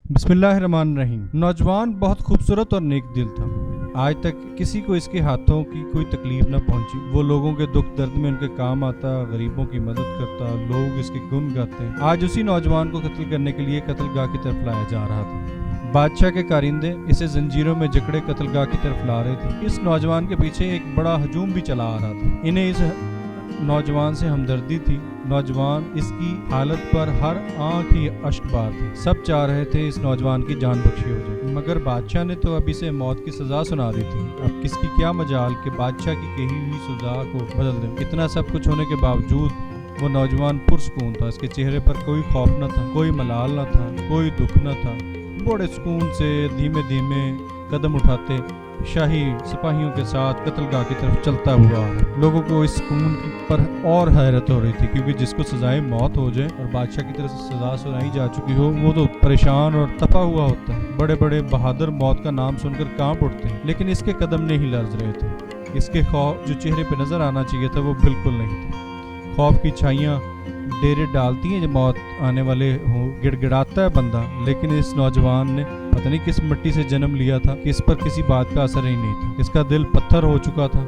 बिस्मिल्लाहिर्रहमानिर्रहीम। नौजवान बहुत खूबसूरत और नेक दिल था। आज तक किसी को इसके हाथों की कोई तकलीफ न पहुंची। वो लोगों के दुख दर्द में उनके काम आता, गरीबों की मदद करता, लोग इसके गुण गाते। आज उसी नौजवान को कत्ल करने के लिए कत्लगाह की तरफ लाया जा रहा था। बादशाह के कारिंदे इसे जंजीरों में जकड़े कत्लगाह की तरफ ला रहे थे। इस नौजवान के पीछे एक बड़ा हजूम भी चला आ रहा था। इन्हें इस नौजवान से हमदर्दी थी। नौजवान इसकी हालत पर हर आंख ही अश्क बार थी। सब चाह रहे थे इस नौजवान की जान बख्शी हो जाए, मगर बादशाह ने तो अब इसे मौत की सजा सुना दी थी। अब किसकी क्या मजाल कि बादशाह की कही हुई सजा को बदल दें। इतना सब कुछ होने के बावजूद वो नौजवान पुरसकून था। इसके चेहरे पर कोई खौफ न था, कोई मलाल न था, कोई दुख न था। बड़े सुकून से धीमे धीमे कदम उठाते शाही सिपाहियों के साथ कत्लगाह की तरफ चलता हुआ। लोगों को इस सुकून पर और हैरत हो रही थी, क्योंकि जिसको सजाए मौत हो जाए और बादशाह की तरफ से सजा सुनाई जा चुकी हो, वो तो परेशान और तपा हुआ होता है। बड़े बड़े बहादुर मौत का नाम सुनकर कांप उठते हैं, लेकिन इसके कदम नहीं लर्ज रहे थे। इसके खौफ जो चेहरे पे नजर आना चाहिए था वो बिल्कुल नहीं था। खौफ की छाइयाँ डेरे डालती हैं जब मौत आने वाले हो, गिड़गिड़ाता है बंदा। लेकिन इस नौजवान ने पता नहीं किस मिट्टी से जन्म लिया था कि इस पर किसी बात का असर ही नहीं था। इसका दिल पत्थर हो चुका था।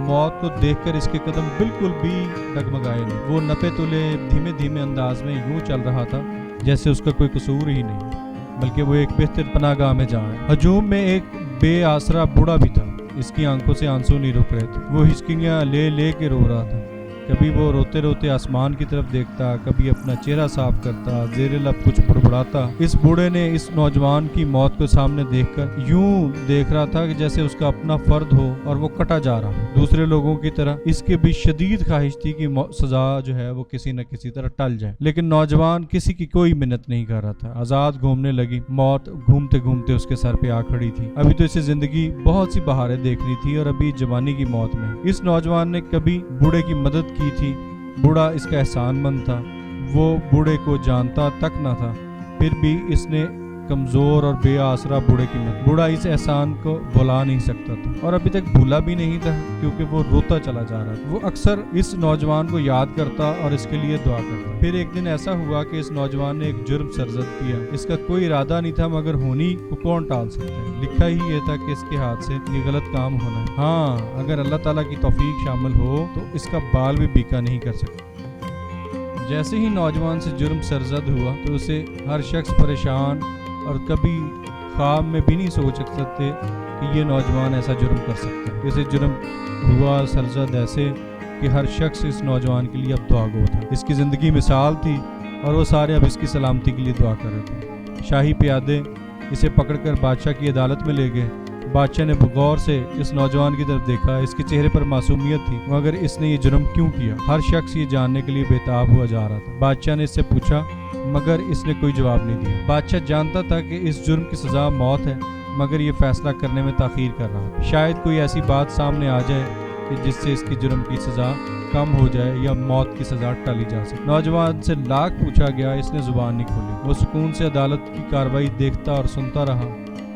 मौत को देखकर इसके कदम बिल्कुल भी डगमगाए नहीं। वो नपे तुले धीमे धीमे अंदाज में यूं चल रहा था जैसे उसका कोई कसूर ही नहीं, बल्कि वो एक बेहतर पनाहगाह में जा रहा है। हजूम में एक बेआसरा बूढ़ा भी था। इसकी आंखों से आंसू नहीं रुक रहे थे। वो हिचकियां ले ले के रो रहा था। कभी वो रोते रोते आसमान की तरफ देखता, कभी अपना चेहरा साफ करता, ज़ेरे लब कुछ बुड़बुड़ाता। इस बूढ़े ने इस नौजवान की मौत को सामने देखकर यूं देख रहा था कि जैसे उसका अपना फर्द हो और वो कटा जा रहा हो। दूसरे लोगों की तरह इसके भी शदीद ख्वाहिश थी कि सजा जो है वो किसी न किसी तरह टल जाए, लेकिन नौजवान किसी की कोई मिन्नत नहीं कर रहा था। आजाद घूमने लगी। मौत घूमते घूमते उसके सर पे आ खड़ी थी। अभी तो इसे जिंदगी बहुत सी बहारें देखनी थी और अभी जवानी की मौत में। इस नौजवान ने कभी बूढ़े की मदद की थी। बूढ़ा इसका एहसानमंद था। वो बूढ़े को जानता तक न था, फिर भी इसने कमजोर और बेआसरा बूढ़े की मदद। बूढ़ा इस एहसान को भुला नहीं सकता था और अभी तक भूला भी नहीं था, क्योंकि वो रोता चला जा रहा था। वो अक्सर इस नौजवान को याद करता और इसके लिए दुआ करता। फिर एक दिन ऐसा हुआ कि इस नौजवान ने एक जुर्म सरजद किया। इसका कोई इरादा नहीं था, मगर होनी को कौन टाल सकता है। लिखा ही ये था कि इसके हाथ से ये गलत काम होना है। हाँ, अगर अल्लाह ताला की तौफीक शामिल हो तो इसका बाल भी बीका नहीं कर सकता। जैसे ही नौजवान से जुर्म सरजद हुआ तो उसे हर शख्स परेशान और कभी ख्वाब में भी नहीं सोच सकते कि ये नौजवान ऐसा जुर्म कर सकता है। इसे जुर्म हुआ सरजद ऐसे कि हर शख्स इस नौजवान के लिए अब दुआगो था। इसकी ज़िंदगी मिसाल थी और वो सारे अब इसकी सलामती के लिए दुआ कर रहे थे। शाही प्यादे इसे पकड़कर बादशाह की अदालत में ले गए। बादशाह ने गौर से इस नौजवान की तरफ देखा। इसके चेहरे पर मासूमियत थी, मगर इसने ये जुर्म क्यों किया? हर शख्स ये जानने के लिए बेताब हुआ जा रहा था। बादशाह ने इससे पूछा, मगर इसने कोई जवाब नहीं दिया। बादशाह जानता था कि इस जुर्म की सजा मौत है, मगर ये फैसला करने में ताखीर कर रहा है। शायद कोई ऐसी बात सामने आ जाए कि जिससे इसकी जुर्म की सजा कम हो जाए या मौत की सजा टाली जा सके। नौजवान से लाख पूछा गया, इसने जुबान नहीं खोली। वो सुकून से अदालत की कार्रवाई देखता और सुनता रहा।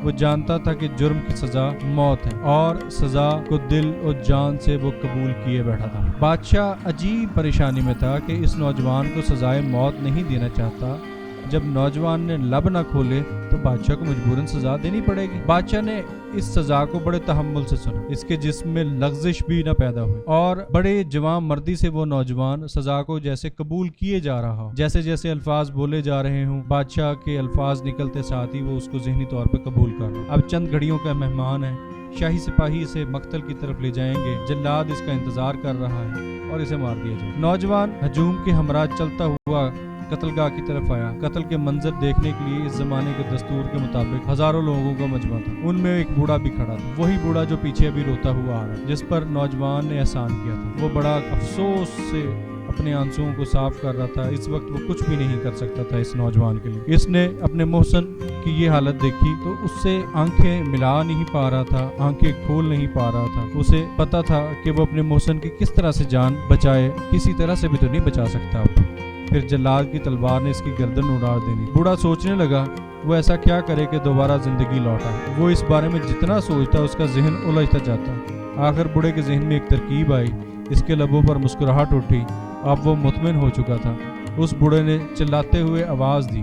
वो जानता था कि जुर्म की सजा मौत है और सजा को दिल और जान से वो कबूल किए बैठा था। बादशाह अजीब परेशानी में था कि इस नौजवान को सजाए मौत नहीं देना चाहता। जब नौजवान ने लब न खोले तो बादशाह को मजबूरन सजा देनी पड़ेगी। बादशाह ने इस सजा को बड़े तहम्मुल से सुना। इसके जिस्म में लग़्ज़िश भी न पैदा हुई और बड़े जवान मर्दी से वो नौजवान सजा को जैसे कबूल किए जा रहा हो। जैसे जैसे अल्फाज बोले जा रहे हों, बादशाह के अल्फाज निकलते साथ ही वो उसको ज़हनी तौर पर कबूल कर रहा। अब चंद घड़ियों का मेहमान है। शाही सिपाही इसे मक्तल की तरफ ले जाएंगे। जल्लाद इसका इंतजार कर रहा है और इसे मार दिया जाए। नौजवान हजूम के हमरा चलता हुआ कत्लगाह की तरफ आया। कत्ल के मंजर देखने के लिए इस जमाने के दस्तूर के मुताबिक हजारों लोगों का मजमा था। उनमें एक बूढ़ा भी खड़ा था। वही बूढ़ा जो पीछे अभी रोता हुआ आ रहा, जिस पर नौजवान ने एहसान किया था। वो बड़ा अफसोस से अपने आंसुओं को साफ कर रहा था। इस वक्त वो कुछ भी नहीं कर सकता था इस नौजवान के लिए। इसने अपने मोहसन की ये हालत देखी तो उससे आंखें मिला नहीं पा रहा था, आंखें खोल नहीं पा रहा था। उसे पता था कि वो अपने मोहसन की किस तरह से जान बचाए, किसी तरह से भी तो नहीं बचा सकता। फिर जल्लाद की तलवार ने इसकी गर्दन उड़ा देनी। बूढ़ा सोचने लगा वो ऐसा क्या करे कि दोबारा जिंदगी लौट आए। वो इस बारे में जितना सोचता उसका जहन उलझता जाता। आखिर बूढ़े के जहन में एक तरकीब आई। इसके लबों पर मुस्कुराहट उठी। अब वो मुतमिन हो चुका था। उस बूढ़े ने चिल्लाते हुए आवाज दी,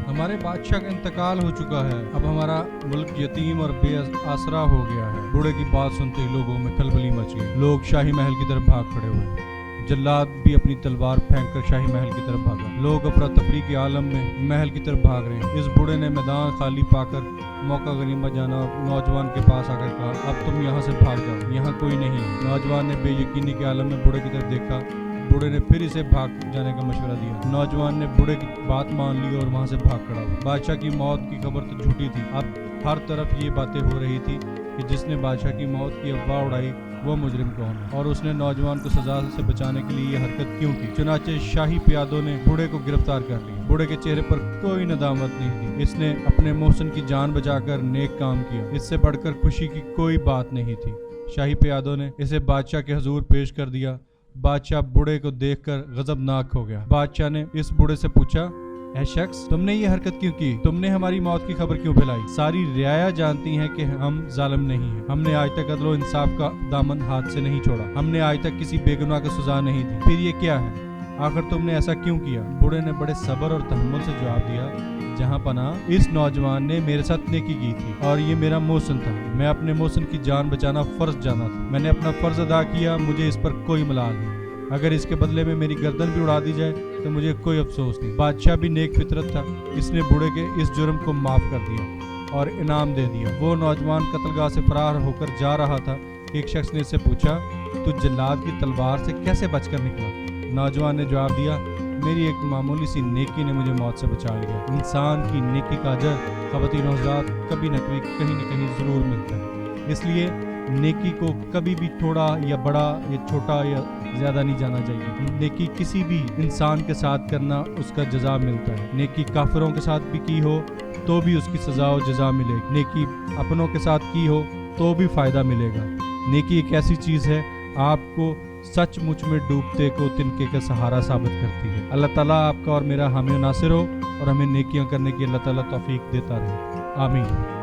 हमारे बादशाह का इंतकाल हो चुका है, अब हमारा मुल्क यतीम और बेआसरा हो गया है। बूढ़े की बात सुनते ही लोगों में खलबली मच गई। लोग शाही महल की तरफ भाग खड़े हुए। जल्लाद भी अपनी तलवार फेंककर शाही महल की तरफ भागा। लोग अफरा तफरी के आलम में महल की तरफ भाग रहे हैं। इस बूढ़े ने मैदान खाली पाकर मौका गनीमत जाना नौजवान के पास आकर कहा, अब तुम यहाँ से भाग जाओ, यहाँ कोई नहीं है। नौजवान ने बेयकीनी के आलम में बूढ़े की तरफ देखा। बूढ़े ने फिर इसे भाग जाने का मशवरा दिया। नौजवान ने बूढ़े की बात मान ली और वहाँ से भाग खड़ा हुआ। बादशाह की मौत की खबर तो झूठी थी। अब हर तरफ ये बातें हो रही थी कि जिसने बादशाह की मौत की अफवाह उड़ाई वो मुजरिम कौन है और उसने नौजवान को सजा से बचाने के लिए ये हरकत क्यों की। चुनाचे शाही प्यादों ने बूढ़े को गिरफ्तार कर लिया। बूढ़े के चेहरे पर कोई नदामत नहीं थी। इसने अपने मोहसिन की जान बचाकर नेक काम किया। इससे बढ़कर खुशी की कोई बात नहीं थी। शाही प्यादों ने इसे बादशाह के हुजूर पेश कर दिया। बादशाह बूढ़े को देखकर गजबनाक हो गया। बादशाह ने इस बूढ़े से पूछा, ऐ शख्स, तुमने ये हरकत क्यों की? तुमने हमारी मौत की खबर क्यों फैलाई? सारी रियाया जानती है कि हम जालिम नहीं हैं। हमने आज तक अदल और इंसाफ का दामन हाथ से नहीं छोड़ा। हमने आज तक किसी बेगुनाह को सजा नहीं दी। फिर ये क्या है? आखिर तुमने ऐसा क्यों किया? बूढ़े ने बड़े सब्र और तहम्मुल से जवाब दिया, जहाँ पनाह, इस नौजवान ने मेरे साथ नेकी की थी और ये मेरा मोहसिन था। मैं अपने मोहसिन की जान बचाना फर्ज जाना था। मैंने अपना फर्ज अदा किया। मुझे इस पर कोई मलाल नहीं। अगर इसके बदले में मेरी गर्दन भी उड़ा दी जाए तो मुझे कोई अफसोस नहीं। बादशाह भी नेक फितरत था। इसने बूढ़े के इस जुर्म को माफ कर दिया और इनाम दे दिया। वो नौजवान कत्लगाह से फरार होकर जा रहा था। एक शख्स ने इससे पूछा, तू जल्लाद की तलवार से कैसे बचकर निकला? नौजवान ने जवाब दिया, मेरी एक मामूली सी नेकी ने मुझे मौत से बचा लिया। इंसान की नेकी का अजर ख़वातीन हज़रात कभी न कहीं ज़रूर मिलता है। इसलिए नेकी को कभी भी थोड़ा या बड़ा या छोटा या ज़्यादा नहीं जाना चाहिए। नेकी किसी भी इंसान के साथ करना उसका जज़ा मिलता है। नेकी काफिरों के साथ भी की हो तो भी उसकी सज़ा और जज़ा मिलेगी। नेकी अपनों के साथ की हो तो भी फ़ायदा मिलेगा। नेकी एक ऐसी चीज़ है आपको सचमुच में डूबते को तिनके का सहारा साबित करती है। अल्लाह ताला आपका और मेरा हामी नासिर हो और हमें नेकियां करने की अल्लाह ताला तौफीक देता रहे। आमीन।